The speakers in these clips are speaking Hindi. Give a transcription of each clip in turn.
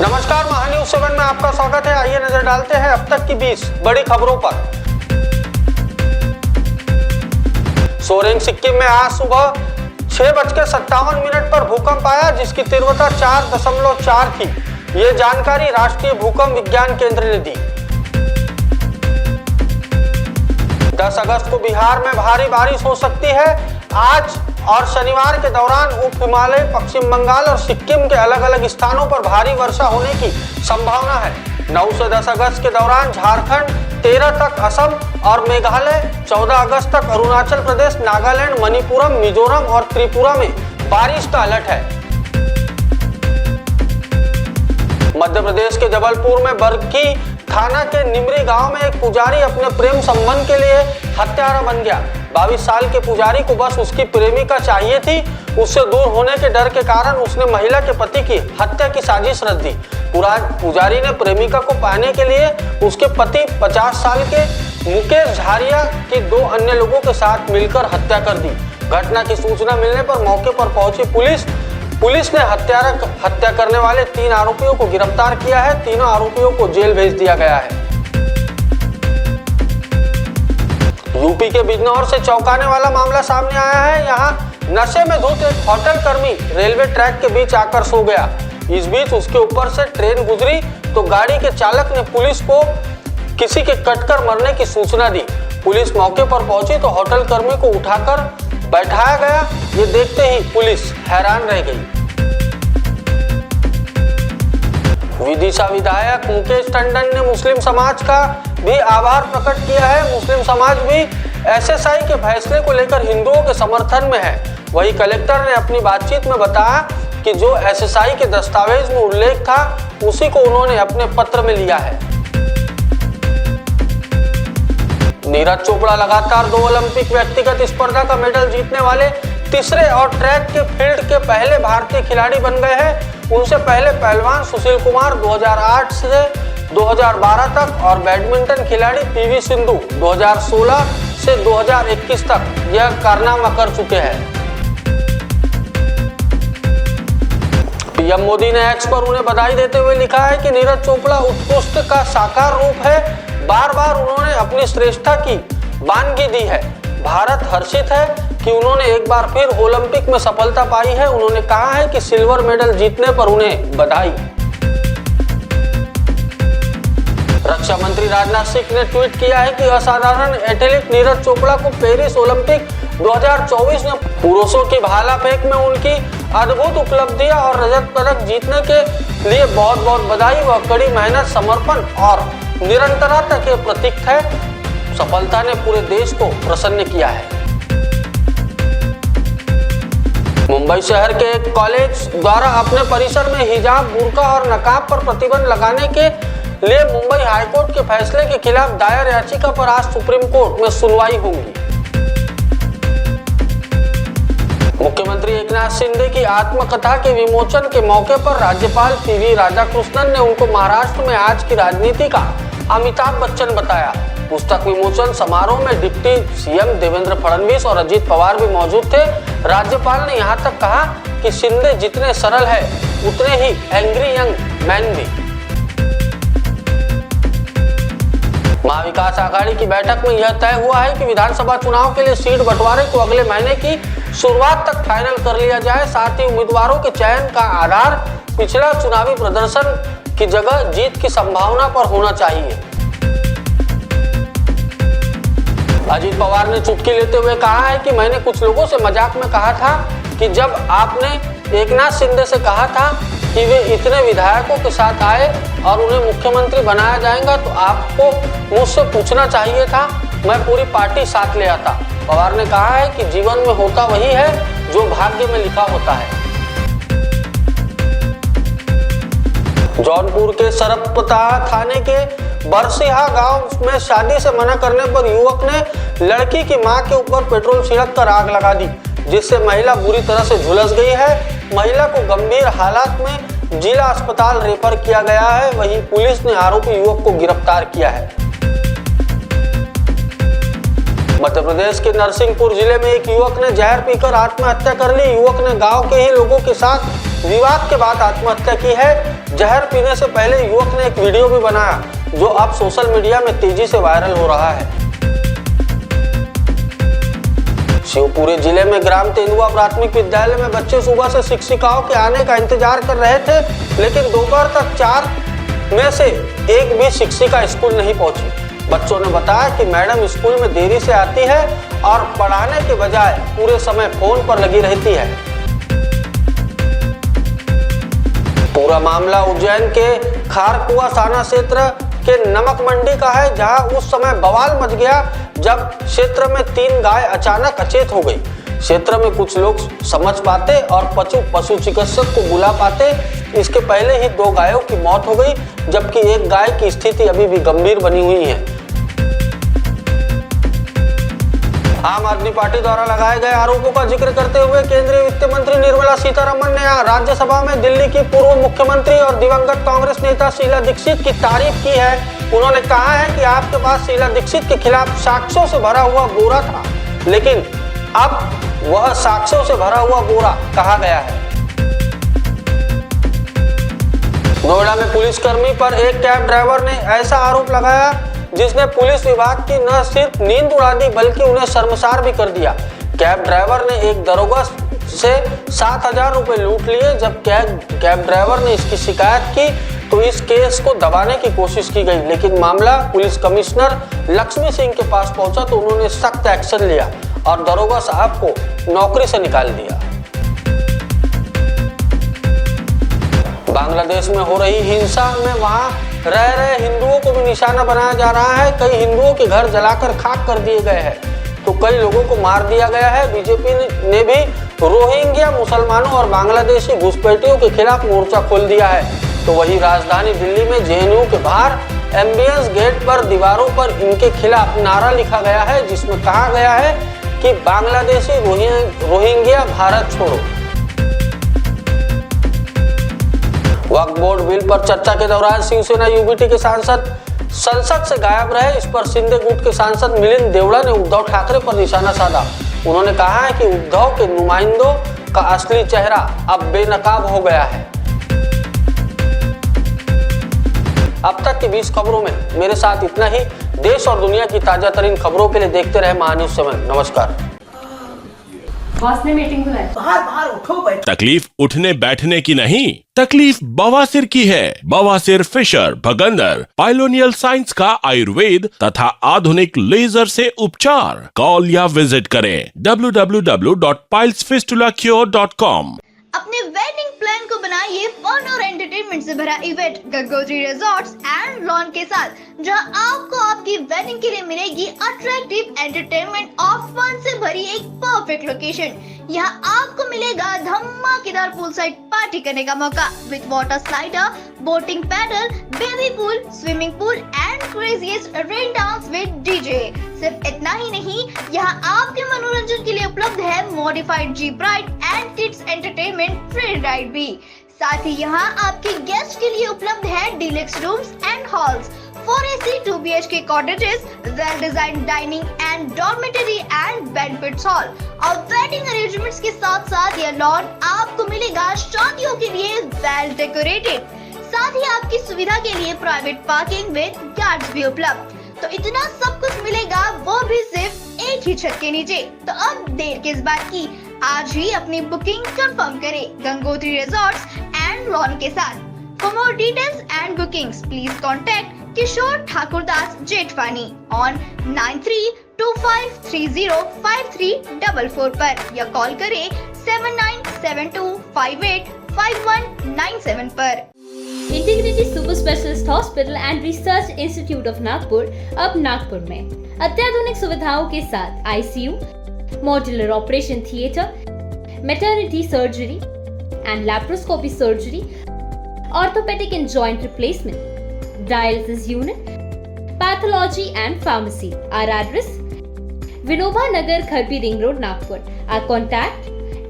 नमस्कार, महान्यूज 7 में आपका स्वागत है। आइए नजर डालते हैं अब तक की 20 बड़ी खबरों पर। सोरेंग सिक्किम में आज सुबह 6:57 पर भूकंप आया, जिसकी तीव्रता 4.4 थी। ये जानकारी राष्ट्रीय भूकंप विज्ञान केंद्र ने दी। 10 अगस्त को बिहार में भारी बारिश हो सकती है। आज और शनिवार के दौरान उप हिमालय, पश्चिम बंगाल और सिक्किम के अलग अलग स्थानों पर भारी वर्षा होने की संभावना है। 9 से 10 अगस्त के दौरान झारखंड, 13 तक असम और मेघालय, 14 अगस्त तक अरुणाचल प्रदेश, नागालैंड, मणिपुरम, मिजोरम और त्रिपुरा में बारिश का अलर्ट है। मध्य प्रदेश के जबलपुर में बरगी थाना के निमरी गांव में एक पुजारी अपने प्रेम संबंध के लिए हत्यारा बन गया। 22 साल के पुजारी को बस उसकी प्रेमिका चाहिए थी। उससे दूर होने के डर के कारण उसने महिला के पति की हत्या की साजिश रच दी। पुजारी ने प्रेमिका को पाने के लिए उसके पति 50 साल के मुकेश झारिया की 2 अन्य लोगों के साथ मिलकर हत्या कर दी। घटना की सूचना मिलने पर मौके पर पहुंची पुलिस ने हत्या करने वाले 3 आरोपियों को गिरफ्तार किया है। तीनों आरोपियों को जेल भेज दिया गया है। यूपी के बिजनौर से चौंकाने वाला मामला सामने आया है। यहाँ नशे में धुत एक होटल कर्मी रेलवे ट्रैक के बीच आकर सो गया। इस बीच उसके ऊपर से ट्रेन गुजरी तो गाड़ी के चालक ने पुलिस को किसी के कटकर मरने की सूचना दी। पुलिस मौके पर पहुंची तो होटल कर्मी को उठाकर बैठाया गया। ये देखते ही पुलिस हैरान रह गई। विदिशा विधायक मुकेश टंडन ने मुस्लिम समाज का भी आभार प्रकट किया है। मुस्लिम समाज भी एसएसआई के फैसले को लेकर हिंदुओं के समर्थन में है। वही कलेक्टर ने अपनी बातचीत में बताया कि जो एसएसआई के दस्तावेज में उल्लेख था उसी को उन्होंने अपने पत्र में लिया है। नीरज चोपड़ा लगातार 2 ओलंपिक व्यक्तिगत स्पर्धा का मेडल जीतने वाले तीसरे और ट्रैक के फील्ड के पहले भारतीय खिलाड़ी बन गए हैं। उनसे पहले पहलवान सुशील कुमार 2008 से 2012 तक और बैडमिंटन खिलाड़ी पीवी सिंधु 2016 से 2021 तक यह कारनामा कर चुके हैं। पीएम मोदी ने एक्स पर उन्हें बधाई देते हुए लिखा है कि नीरज चोपड़ा उत्कृष्ट का साकार रूप है। बार बार उन्होंने अपनी श्रेष्ठता की वानगी दी है। भारत हर्षित है कि उन्होंने एक बार फिर ओलंपिक में सफलता पाई है। उन्होंने कहा है कि सिल्वर मेडल जीतने पर उन्हें बधाई। रक्षा मंत्री राजनाथ सिंह ने ट्वीट किया है कि असाधारण एथलीट नीरज चोपड़ा को पेरिस ओलंपिक 2024 में पुरुषों की भाला फेंक में उनकी अद्भुत उपलब्धियां और रजत पदक जीतने के लिए बहुत बहुत बधाई। वह कड़ी मेहनत, समर्पण और निरंतरता के प्रतीक है। सफलता ने पूरे देश को प्रसन्न किया है। मुंबई शहर के एक कॉलेज द्वारा अपने परिसर में हिजाब, बुर्का और नकाब पर प्रतिबंध लगाने के लिए मुंबई हाईकोर्ट के फैसले के खिलाफ दायर याचिका पर आज सुप्रीम कोर्ट में सुनवाई होगी। मुख्यमंत्री एकनाथ शिंदे की आत्मकथा के विमोचन के मौके पर राज्यपाल पीवी राधाकृष्णन ने उनको महाराष्ट्र में आज की राजनीति का अमिताभ बच्चन बताया। पुस्तक विमोचन समारोह में डिप्टी सीएम देवेंद्र फडणवीस और अजित पवार भी मौजूद थे। राज्यपाल ने यहाँ तक कहा कि शिंदे जितने सरल है उतने ही एंग्री यंग मैन भी। महाविकास आघाड़ी की बैठक में यह तय हुआ है कि विधानसभा चुनाव के लिए सीट बंटवारे को अगले महीने की शुरुआत तक फाइनल कर लिया जाए। साथ ही उम्मीदवारों के चयन का आधार पिछला चुनावी प्रदर्शन की जगह जीत की संभावना पर होना चाहिए। अजित पवार ने चुटकी लेते हुए कहा है कि मैंने कुछ लोगों से मजाक में कहा था कि जब आपने एकनाथ शिंदे से कहा था कि वे इतने विधायकों के साथ आए और उन्हें मुख्यमंत्री बनाया जाएगा तो आपको मुझसे पूछना चाहिए था, मैं पूरी पार्टी साथ ले आता। पवार ने कहा है कि जीवन में होता वही है जो भाग्य में लिखा होता है। जौनपुर के सरपता थाने के बरसिहा गांव में शादी से मना करने पर युवक ने लड़की की मां के ऊपर पेट्रोल छिड़क कर आग लगा दी, जिससे महिला बुरी तरह से झुलस गई है। महिला को गंभीर हालात में जिला अस्पताल रेफर किया गया है। वहीं पुलिस ने आरोपी युवक को गिरफ्तार किया है। मध्य प्रदेश के नरसिंहपुर जिले में एक युवक ने जहर पीकर आत्महत्या कर ली। युवक ने गांव के ही लोगों के साथ विवाद के बाद आत्महत्या की है। जहर पीने से पहले युवक ने एक वीडियो भी बनाया जो अब सोशल मीडिया में तेजी से वायरल हो रहा है। शिवपुरी जिले में ग्राम तेंदुआ प्राथमिक विद्यालय में बच्चे सुबह से शिक्षिकाओं के आने का इंतजार कर रहे थे, लेकिन दोपहर तक 4 में से एक भी शिक्षिका स्कूल नहीं पहुंची। बच्चों ने बताया कि मैडम स्कूल में देरी से आती है और पढ़ाने के बजाय पूरे समय फोन पर लगी रहती है। पूरा मामला उज्जैन के खारकुआ थाना क्षेत्र के नमक मंडी का है, जहां उस समय बवाल मच गया जब क्षेत्र में 3 गाय अचानक अचेत हो गई। क्षेत्र में कुछ लोग समझ पाते और पशु चिकित्सक को बुला पाते। इसके पहले ही 2 गायों की मौत हो गई, जबकि एक गाय की स्थिति अभी भी गंभीर बनी हुई है। आम आदमी पार्टी द्वारा लगाए गए आरोपों का जिक्र करते हुए केंद्रीय वित्त मंत्री निर्मला सीतारमण ने राज्यसभा में दिल्ली की पूर्व मुख्यमंत्री और दिवंगत कांग्रेस नेता शीला दीक्षित की तारीफ की है। उन्होंने कहा है कि आपके पास शीला दीक्षित के खिलाफ साक्ष्यों से भरा हुआ बोरा था, लेकिन अब वह साक्ष्यों से भरा हुआ बोरा कहा गया है। नोएडा में पुलिसकर्मी पर एक कैब ड्राइवर ने ऐसा आरोप लगाया जिसने पुलिस विभाग की न सिर्फ नींद उड़ा दी बल्कि उन्हें शर्मसार भी कर दिया। कैब ड्राइवर ने एक दरोगा से 7,000 रुपए लूट लिए। जब कैब ड्राइवर ने इसकी शिकायत की तो इस केस को दबाने की कोशिश की गई, लेकिन मामला पुलिस कमिश्नर लक्ष्मी सिंह के पास पहुंचा तो उन्होंने सख्त एक्शन लिया और दरोगा साहब को नौकरी से निकाल दिया। बांग्लादेश में हो रही हिंसा में वहां रह रहे हिंदुओं को भी निशाना बनाया जा रहा है। कई हिंदुओं के घर जलाकर खाक कर दिए गए हैं तो कई लोगों को मार दिया गया है। बीजेपी ने भी रोहिंग्या मुसलमानों और बांग्लादेशी घुसपैठियों के खिलाफ मोर्चा खोल दिया है। तो वही राजधानी दिल्ली में जेएनयू के बाहर एम्बियंस गेट पर दीवारों पर इनके खिलाफ नारा लिखा गया है, जिसमें कहा गया है कि बांग्लादेशी रोहिंग्या भारत छोड़ो। वक्फ बोर्ड बिल पर चर्चा के दौरान शिवसेना यूबीटी के सांसद संसद से गायब रहे। इस पर शिंदे गुट के सांसद मिलिंद देवड़ा ने उद्धव ठाकरे पर निशाना साधा। उन्होंने कहा है कि उद्धव के नुमाइंदों का असली चेहरा अब बेनकाब हो गया है। अब तक की 20 खबरों में मेरे साथ इतना ही। देश और दुनिया की ताजा तरीन खबरों के लिए देखते रहे महान्यूज 7। नमस्कार। बॉस ने मीटिंग बुलाई। बाहर उठो बैठो। तकलीफ उठने बैठने की नहीं, तकलीफ बवासीर की है। बवासीर फिशर भगंदर पाइलोनियल साइंस का आयुर्वेद तथा आधुनिक लेजर से उपचार। कॉल या विजिट करें www.pilesfistulacure.com। अपने वेडिंग प्लान को बनाइए फन और एंटरटेनमेंट से भरा event Gangotri resorts and lawn के साथ, जहां आपको आपकी वेडिंग के लिए मिलेगी अट्रैक्टिव एंटरटेनमेंट और फन से भरी एक परफेक्ट लोकेशन। यहाँ आपको मिलेगा धमाकेदार पूल साइड पार्टी करने का मौका with water slider, boating pedal, baby pool, swimming pool and craziest rain dance with DJ. सिर्फ इतना ही नहीं, यहाँ आपके मनोरंजन के लिए उपलब्ध है modified jeep ride and kids entertainment free ride भी। साथ ही यहाँ आपके गेस्ट के लिए उपलब्ध है deluxe rooms and halls, 4 AC 2 BHK cottages, well designed dining and dormitory and banquet hall और वेडिंग अरेंजमेंट्स के साथ साथ यह लॉन आपको मिलेगा शादियों के लिए वेल डेकोरेटेड। साथ ही आपकी सुविधा के लिए प्राइवेट पार्किंग विद गार्ड्स भी उपलब्ध। तो इतना सब कुछ मिलेगा, वो भी सिर्फ एक ही छत के नीचे। तो अब देर किस बात की, आज ही अपनी बुकिंग कंफर्म करें गंगोत्री रिजॉर्ट्स एंड लॉन के साथ। For more details and bookings, please contact Kishore Thakurdas Jetwani on 9325305344 पर या कॉल करें 7972585197 पर। Integrity super specialist hospital and research institute of Nagpur अब नागपुर में अत्याधुनिक सुविधाओं के साथ ICU, modular operation theatre, maternity surgery and laparoscopy surgery, orthopedic and joint replacement, dialysis unit, pathology and pharmacy. Our address: Vinoba Nagar, Kharbi Ring Road, Nagpur. Our contact: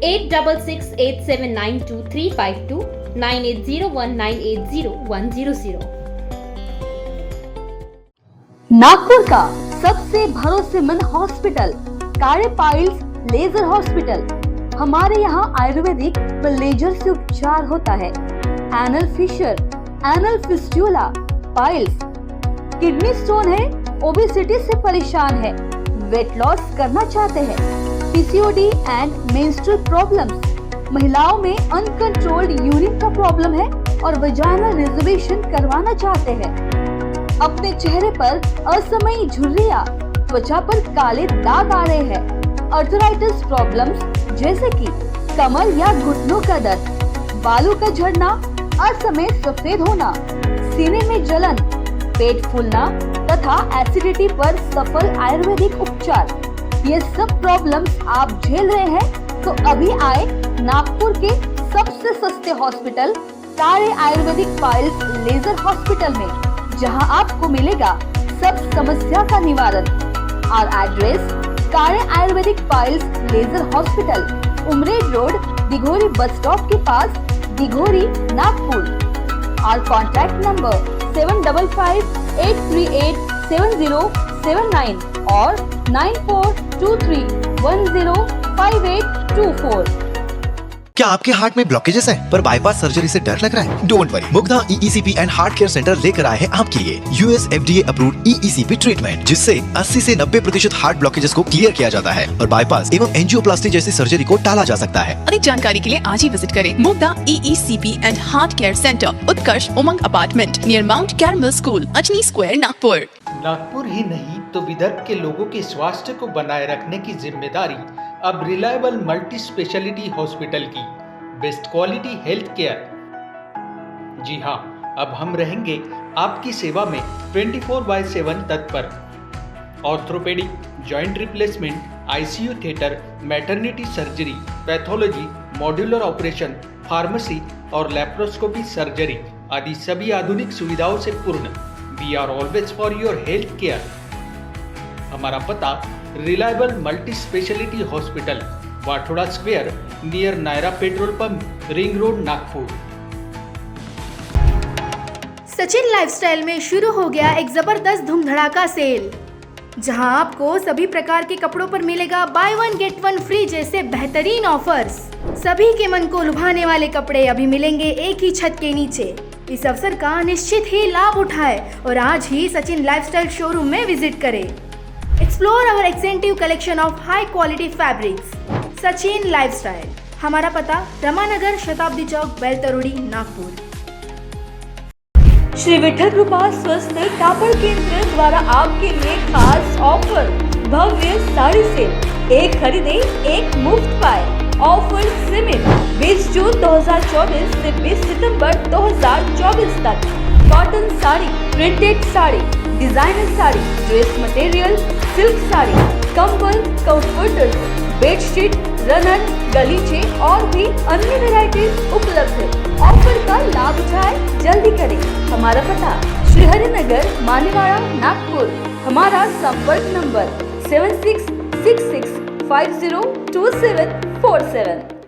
8668792352 9801980100। Nagpur का सबसे भरोसेमंद हॉस्पिटल कार्य पाइल्स लेजर हॉस्पिटल। हमारे यहाँ आयुर्वेदिक व लेजर से उपचार होता है। Anal fissure, anal fistula, piles, kidney stone है, ओबेसिटी से परेशान है, वेट लॉस करना चाहते हैं, पीसीओडी एंड मेंस्ट्रुअल प्रॉब्लम्स, महिलाओं में अनकंट्रोल्ड यूरिन का प्रॉब्लम है और वजाइनल रिजर्वेशन करवाना चाहते हैं, अपने चेहरे पर असमयी झुर्रियां, त्वचा पर काले दाग आ रहे हैं, अर्थराइटिस प्रॉब्लम्स जैसे कि कमर या घुटनों का दर्द, बालों का झड़ना, असमय सफेद होना, सीने में जलन, पेट फूलना तथा एसिडिटी पर सफल आयुर्वेदिक उपचार, ये सब प्रॉब्लम्स आप झेल रहे हैं तो अभी आए नागपुर के सबसे सस्ते हॉस्पिटल कार्य आयुर्वेदिक पाइल्स लेजर हॉस्पिटल में, जहां आपको मिलेगा सब समस्या का निवारण। और address Karya Ayurvedic piles laser hospital, Umred road, Dighori bus stop के पास, दिघोरी, नागपुर। और कॉन्टैक्ट नंबर 7538387079 और 9423105824। क्या आपके हार्ट में ब्लॉकेजेस हैं पर बाईपास सर्जरी से डर लग रहा है? Don't worry, Mugdha EECP and heart care centre लेकर आए हैं आपके लिए US FDA approved EECP treatment, जिससे 80 से 90% हार्ट ब्लॉकेजेस को क्लियर किया जाता है और बाईपास एवं एंजियोप्लास्टी जैसी सर्जरी को टाला जा सकता है। अधिक जानकारी के लिए आज ही विजिट करें Mugdha EECP and heart care centre, Utkarsh Umang apartment near Mount Carmel school, Ajni square, Nagpur. Nagpur ही नहीं तो विदर्भ के लोगों के स्वास्थ्य को बनाए रखने की जिम्मेदारी अब रिलायबल मल्टी स्पेशलिटी हॉस्पिटल की, बेस्ट क्वालिटी हेल्थ केयर। जी हाँ, अब हम रहेंगे आपकी सेवा में 24/7 तत्पर। Orthopaedic, joint replacement, ICU theatre, maternity surgery, pathology, modular operation, pharmacy और लैप्रोस्कोपी सर्जरी आदि सभी आधुनिक सुविधाओं से पूर्ण। We are always for your health care. हमारा पता reliable multi speciality hospital, Wathoda square, near Nayara petrol pump, ring road, Nagpur. Sachin lifestyle में शुरू हो गया एक जबरदस्त धूम धड़ाका सेल, जहां आपको सभी प्रकार के कपड़ों पर मिलेगा बाय 1 गेट 1 फ्री जैसे बेहतरीन ऑफर्स। सभी के मन को लुभाने वाले कपड़े अभी मिलेंगे एक ही छत के नीचे। इस अवसर का निश्चित ही लाभ उठाएं और आज ही सचिन लाइफस्टाइल शोरूम में विजिट करें। Explore our extensive collection of high quality fabrics. Sachin lifestyle, हमारा पता रमानगर, शताब्दी चौक, बेलतरोड़ी, नागपुर। श्री विठल कृपा स्वस्थ कापड़ केंद्र द्वारा आपके लिए खास ऑफर, भव्य साड़ी सेल, एक खरीदे एक मुफ्त पाए। ऑफर सीमित 20 जून 2024 से 20 सितंबर 2024 तक। Cotton sari, printed sari, designer sari, dress material, silk sari, कंबल, कंफर्टर्स, बेडशीट, रनर, गलीचे और भी अन्य वैरायटीज उपलब्ध है। ऑफर का लाभ उठाए, जल्दी करें। हमारा पता श्री हरिनगर, मानेवाड़ा, नागपुर। हमारा संपर्क नंबर 7666502747।